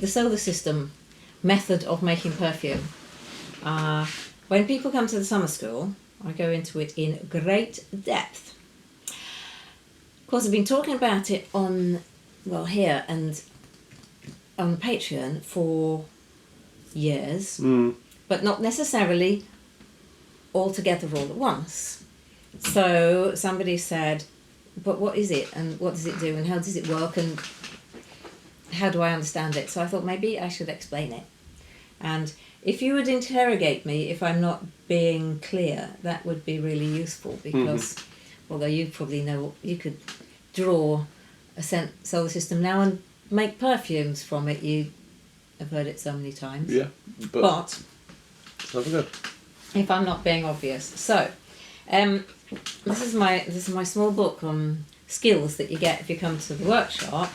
the solar system method of making perfume. When people come to the summer school, I go into it in great depth. Of course, I've been talking about it here and on Patreon for years, but not necessarily all together all at once. So somebody said, but what is it, and what does it do, and how does it work, and how do I understand it? So I thought maybe I should explain it. And if you would interrogate me if I'm not being clear, that would be really useful, because although you probably know, you could draw a solar system now and make perfumes from it. You have heard it so many times. Yeah, but it's never good. If I'm not being obvious. So, this is my small book on skills that you get if you come to the workshop,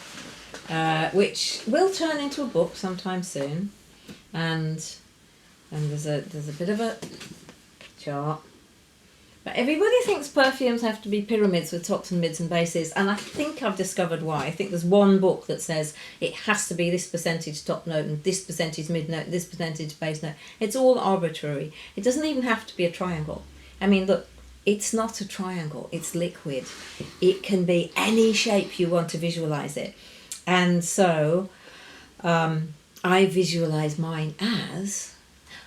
which will turn into a book sometime soon. And there's a bit of a chart. But everybody thinks perfumes have to be pyramids with tops and mids and bases, and I think I've discovered why. I think there's one book that says it has to be this percentage top note and this percentage mid note, this percentage base note. It's all arbitrary. It doesn't even have to be a triangle. I mean, look, it's not a triangle, it's liquid. It can be any shape you want to visualise it. And so I visualise mine as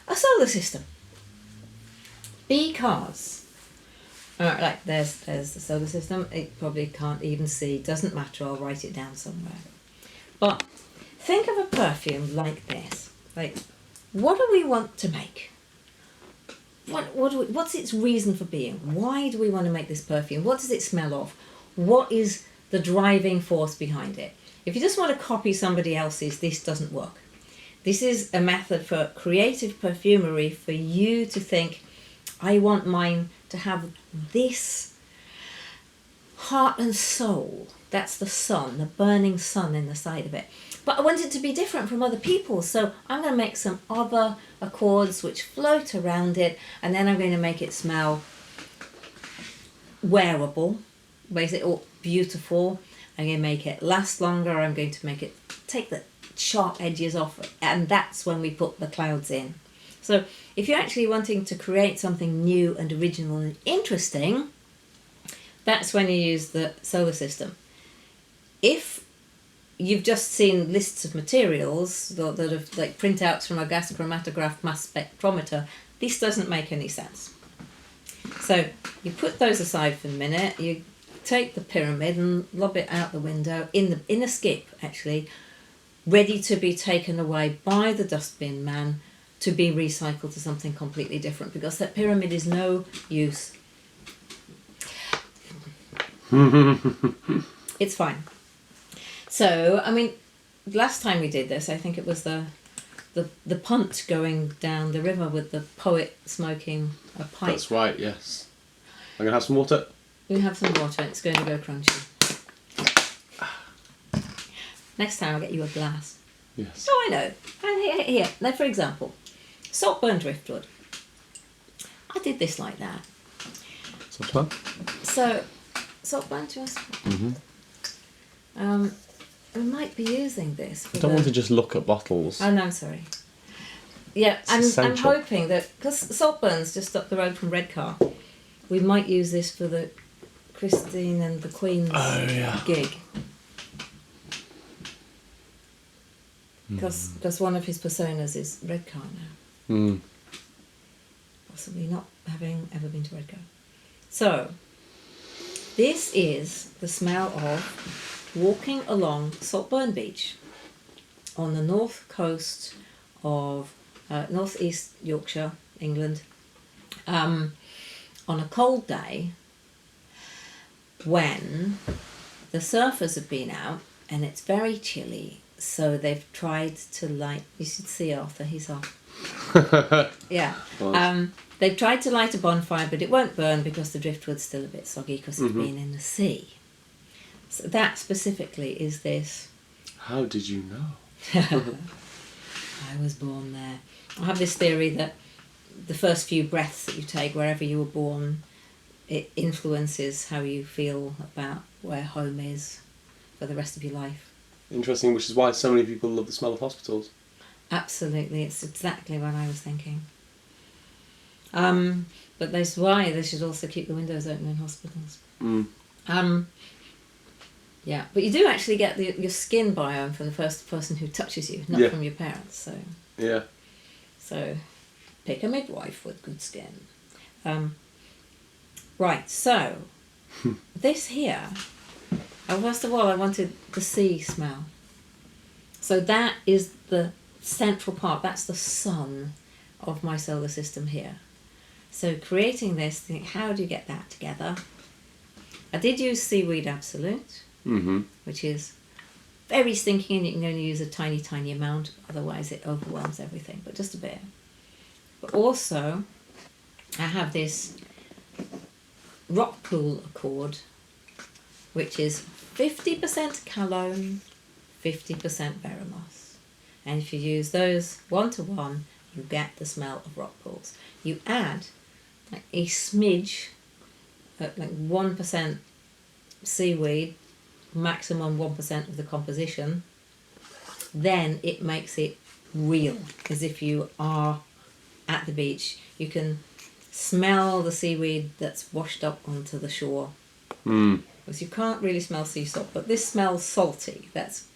a solar system. Because like there's the solar system. It probably can't even see. Doesn't matter. I'll write it down somewhere. But think of a perfume like this. Like, what do we want to make? What's its reason for being? Why do we want to make this perfume? What does it smell of? What is the driving force behind it? If you just want to copy somebody else's, this doesn't work. This is a method for creative perfumery, for you to think, I want mine to have this heart and soul. That's the sun, the burning sun in the side of it. But I want it to be different from other people's, so I'm going to make some other accords which float around it, and then I'm going to make it smell wearable, basically beautiful. I'm going to make it last longer. I'm going to make it take the sharp edges off, and that's when we put the clouds in. So if you're actually wanting to create something new and original and interesting, that's when you use the solar system. If you've just seen lists of materials that are like printouts from a gas chromatograph mass spectrometer, this doesn't make any sense. So you put those aside for a minute, you take the pyramid and lob it out the window in a skip, actually, ready to be taken away by the dustbin man to be recycled to something completely different, because that pyramid is no use. It's fine. So, I mean, last time we did this, I think it was the punt going down the river with the poet smoking a pipe. That's right, yes. I'm going to have some water. You have some water, it's going to go crunchy. Next time I'll get you a glass. Yes. Oh, I know. And here. Now, for example, saltburn driftwood. I did this like that. Saltburn? So, saltburn just... we might be using this. I don't want to just look at bottles. Oh, no, I'm sorry. Yeah, I'm hoping that, because Saltburn's just up the road from Redcar, we might use this for the Christine and the Queen's gig. Because one of his personas is Redcar now. Possibly not having ever been to Redcar. So, this is the smell of walking along Saltburn Beach on the north coast of northeast Yorkshire, England, on a cold day when the surfers have been out and it's very chilly, so they've tried to light... You should see Arthur, he's off. Yeah. They've tried to light a bonfire, but it won't burn because the driftwood's still a bit soggy because it's been in the sea. So that specifically is this. How did you know? I was born there. I have this theory that the first few breaths that you take wherever you were born, it influences how you feel about where home is for the rest of your life. Interesting, which is why so many people love the smell of hospitals. Absolutely, it's exactly what I was thinking. But that's why they should also keep the windows open in hospitals. Yeah, but you do actually get your skin biome from the first person who touches you, not from your parents. So so pick a midwife with good skin. Right, so this here. First of all, I wanted the sea smell. So that is the central part. That's the sun of my solar system here. So creating this, think, how do you get that together? I did use Seaweed Absolute, which is very stinky, and you can only use a tiny, tiny amount. Otherwise, it overwhelms everything, but just a bit. But also, I have this rock pool accord, which is 50% cologne, 50% Veramos. And if you use those 1-to-1, you get the smell of rock pools. You add like a smidge, like 1% seaweed, maximum 1% of the composition, then it makes it real, as if you are at the beach. You can smell the seaweed that's washed up onto the shore. Because you can't really smell sea salt, but this smells salty. That's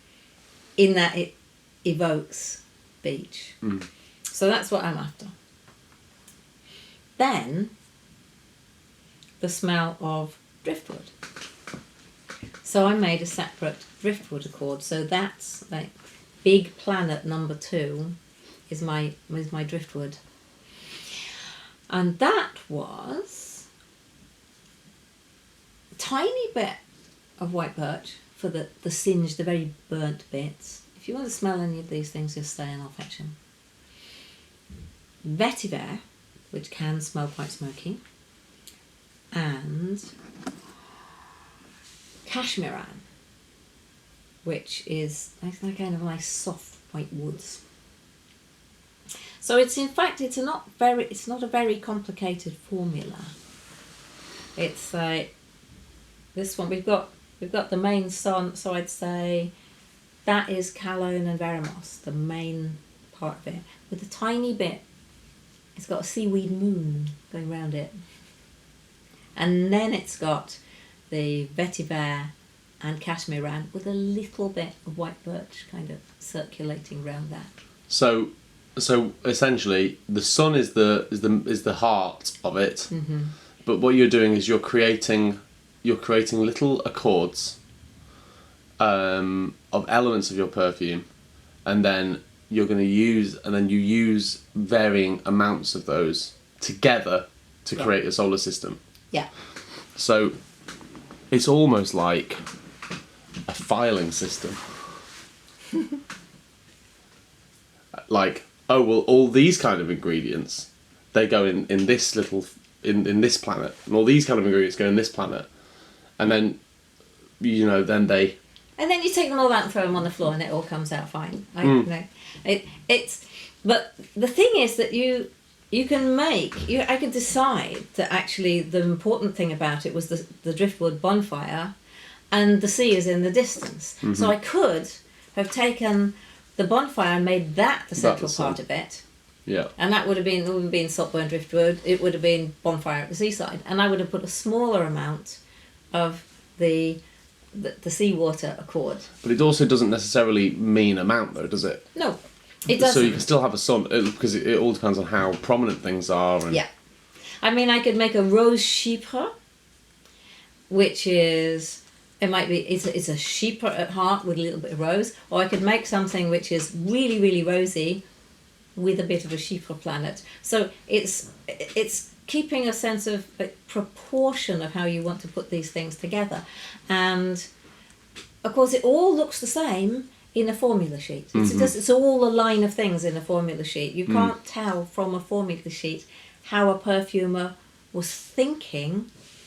in that it evokes beach. So that's what I'm after. Then the smell of driftwood. So I made a separate driftwood accord. So that's like Big Planet number 2 is my driftwood. And that was a tiny bit of white birch for the singed, the very burnt bits. If you want to smell any of these things, just stay and I'll fetch them. Vetiver, which can smell quite smoky, and cashmeran, which is like kind of nice soft white woods. So it's not a very complicated formula. It's like this one. We've got the main sun, so I'd say that is cologne and Veramos, the main part of it, with a tiny bit. It's got a seaweed moon going around it. And then it's got the vetiver and cashmeran with a little bit of white birch kind of circulating around that. So essentially, the sun is the heart of it. But what you're doing is you're creating little accords of elements of your perfume, and then you use varying amounts of those together to create a solar system. Yeah. So it's almost like a filing system. Like, oh well, all these kind of ingredients, they go in this little in this planet, and all these kind of ingredients go in this planet, and then And then you take them all out and throw them on the floor, and it all comes out fine. But the thing is that I could decide that actually the important thing about it was the driftwood bonfire, and the sea is in the distance. So I could have taken the bonfire and made that the central part of it. Yeah. And that would have been saltburn driftwood. It would have been bonfire at the seaside, and I would have put a smaller amount of the seawater accord. But it also doesn't necessarily mean amount, though, does it? No, it doesn't. So you can still have a sun, because it all depends on how prominent things are. And... Yeah. I mean, I could make a rose chypre, which is... It's a chypre at heart with a little bit of rose, or I could make something which is really, really rosy with a bit of a chypre planet. So it's keeping a sense of proportion of how you want to put these things together. And of course it all looks the same in a formula sheet. It's all a line of things in a formula sheet. You can't tell from a formula sheet how a perfumer was thinking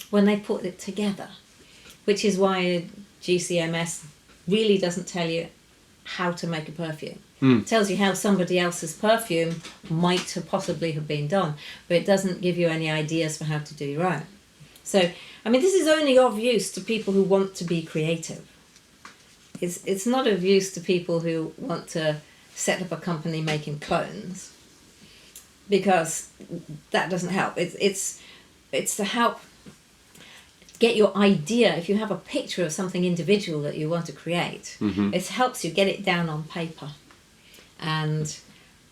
when they put it together, which is why GCMS really doesn't tell you how to make a perfume. It tells you how somebody else's perfume might have possibly have been done, but it doesn't give you any ideas for how to do your own. So, I mean, this is only of use to people who want to be creative. it's not of use to people who want to set up a company making clones, because that doesn't help. It's to help get your idea. If you have a picture of something individual that you want to create, it helps you get it down on paper, and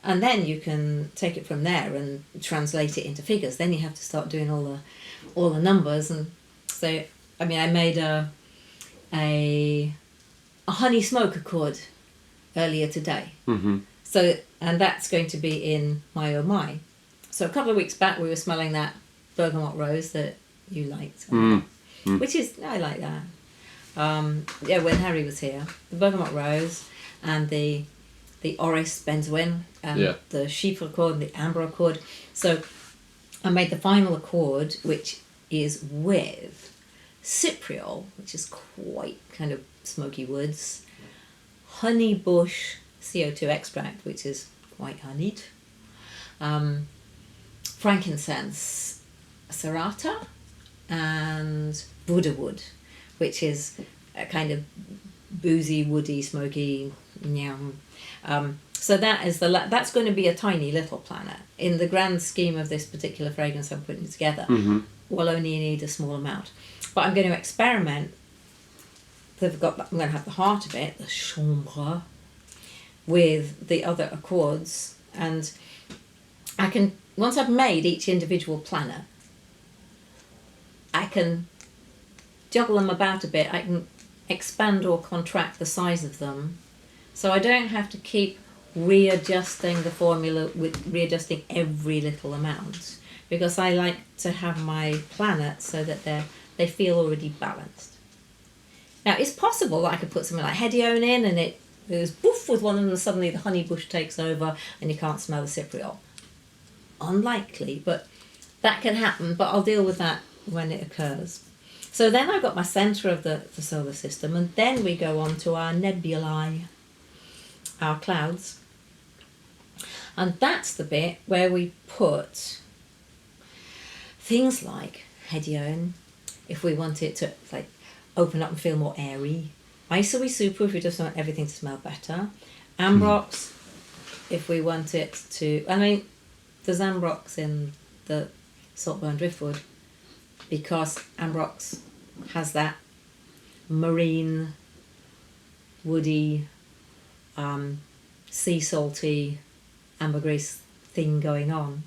then you can take it from there and translate it into figures. Then you have to start doing all the numbers. And so, I mean, I made a honey smoke accord earlier today. So, and that's going to be in my oh my. So a couple of weeks back we were smelling that bergamot rose that you liked, which is, I like that. Yeah, when Harry was here, the bergamot rose and the orris benzoin and the sheep accord and the amber accord. So I made the final accord, which is with cypriol, which is quite kind of smoky woods, honey bush CO2 extract, which is quite honeyed, frankincense serrata, and Buddha wood, which is a kind of boozy, woody, smoky, so that is that's going to be a tiny little planet. In the grand scheme of this particular fragrance I'm putting together, we'll only need a small amount. But I'm going to experiment. I'm going to have the heart of it, the chambre, with the other accords, and I can, once I've made each individual planet, I can juggle them about a bit. I can expand or contract the size of them, so I don't have to keep readjusting the formula with readjusting every little amount, because I like to have my planets so that they feel already balanced. Now it's possible that I could put something like hedione in and it goes boof with one and suddenly the honey bush takes over and you can't smell the cypriol. Unlikely, but that can happen, but I'll deal with that when it occurs. So then I've got my centre of the solar system, and then we go on to our nebulae, our clouds. And that's the bit where we put things like hedione, if we want it to like open up and feel more airy. Isoe super, if we just want everything to smell better. Ambrox, if we want it to, I mean, there's ambrox in the saltburn driftwood, because ambrox has that marine, woody, sea salty, ambergris thing going on.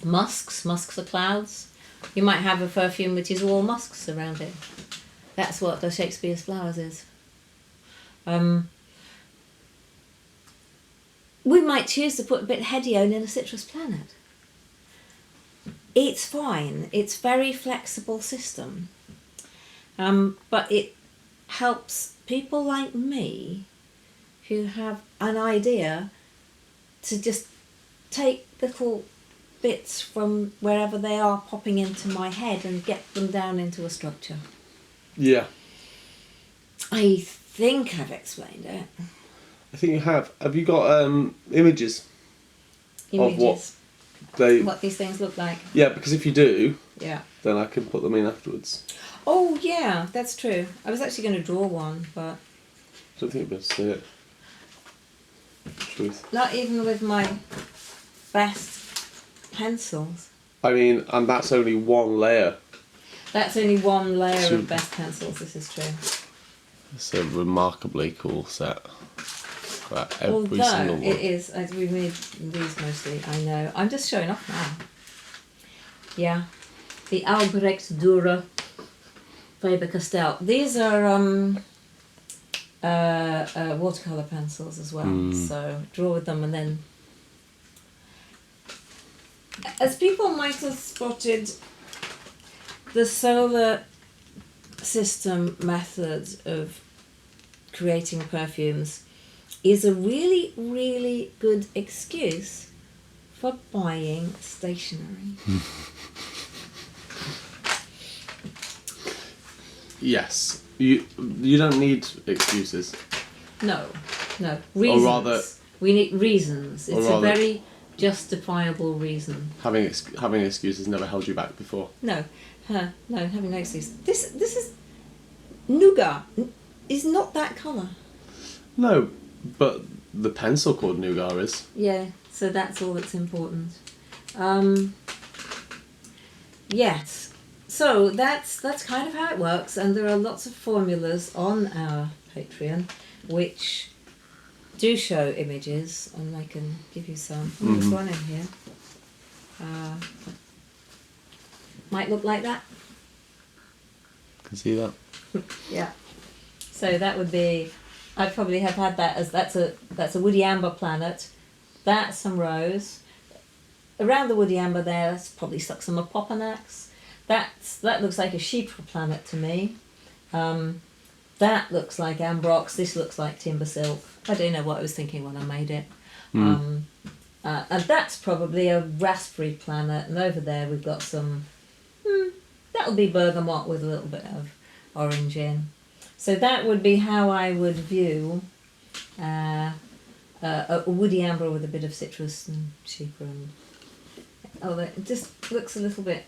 Musks are clouds. You might have a perfume which is all musks around it. That's what the Shakespeare's Flowers is. We might choose to put a bit of hedione in a citrus planet. It's fine. It's a very flexible system. But it helps people like me who have an idea to just take little bits from wherever they are popping into my head and get them down into a structure. Yeah. I think I've explained it. I think you have. Have you got images of what these things look like? Yeah, because if you do, yeah, then I can put them in afterwards. Oh yeah, that's true. I was actually going to draw one, but I don't think you'll be able to see it. Truth. Not even with my best pencils. I mean, and that's only one layer. That's only one layer of best pencils, this is true. It's a remarkably cool set. Every single one. It is, we made these mostly, I know. I'm just showing off now. Yeah. The Albrecht Dürer Faber-Castell. These are watercolour pencils as well. So draw with them and then... As people might have spotted, the solar system method of creating perfumes is a really, really good excuse for buying stationery. Yes. You don't need excuses. No. Reasons. Or rather... We need reasons. It's a very justifiable reason. Having excuses never held you back before. No, having no excuse. This is nougat is not that colour. No, but the pencil called nougat is. Yeah, so that's all that's important. Yes, so that's kind of how it works, and there are lots of formulas on our Patreon which do show images, and I can give you some. There's one in here. Might look like that. Can see that. Yeah. So that would be. I probably have had that as that's a woody amber planet. That's some rose. Around the woody amber there, that's probably stuck some Apopanax. That looks like a sheep planet to me. That looks like Ambrox. This looks like Timber Silk. I don't know what I was thinking when I made it. And that's probably a raspberry planet. And over there we've got some. That'll be bergamot with a little bit of orange in. So that would be how I would view a woody amber with a bit of citrus and chypre. Oh, it just looks a little bit.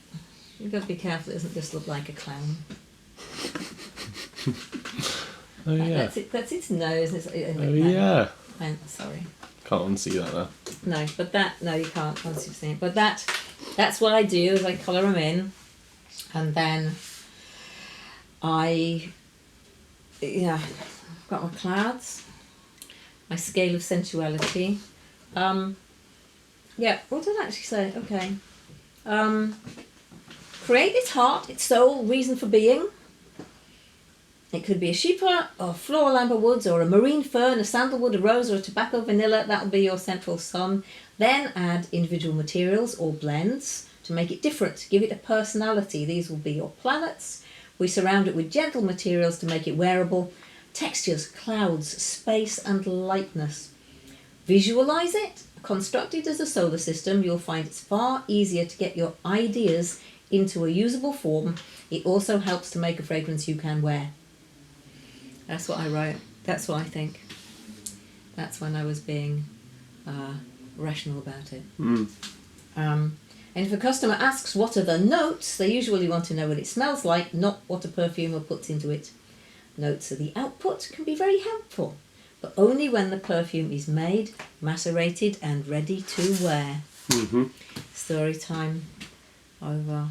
You've got to be careful. It doesn't just look like a clown. Oh yeah. That's its nose. Yeah. Sorry. Can't unsee that there. No, but no, you can't once you've seen it. But that's what I do. Is I colour them in, and then I've got my clouds, my scale of sensuality. What did I actually say? Okay. Create its heart, its soul, reason for being. It could be a chypre, or floral amber woods, or a marine fern, a sandalwood, a rose, or a tobacco vanilla. That will be your central sum. Then add individual materials or blends to make it different. Give it a personality. These will be your planets. We surround it with gentle materials to make it wearable. Textures, clouds, space, and lightness. Visualize it. Constructed as a solar system, you'll find it's far easier to get your ideas into a usable form. It also helps to make a fragrance you can wear. That's what I wrote. That's what I think. That's when I was being rational about it. And if a customer asks what are the notes, they usually want to know what it smells like, not what a perfumer puts into it. Notes of the output can be very helpful, but only when the perfume is made, macerated, and ready to wear. Story time over.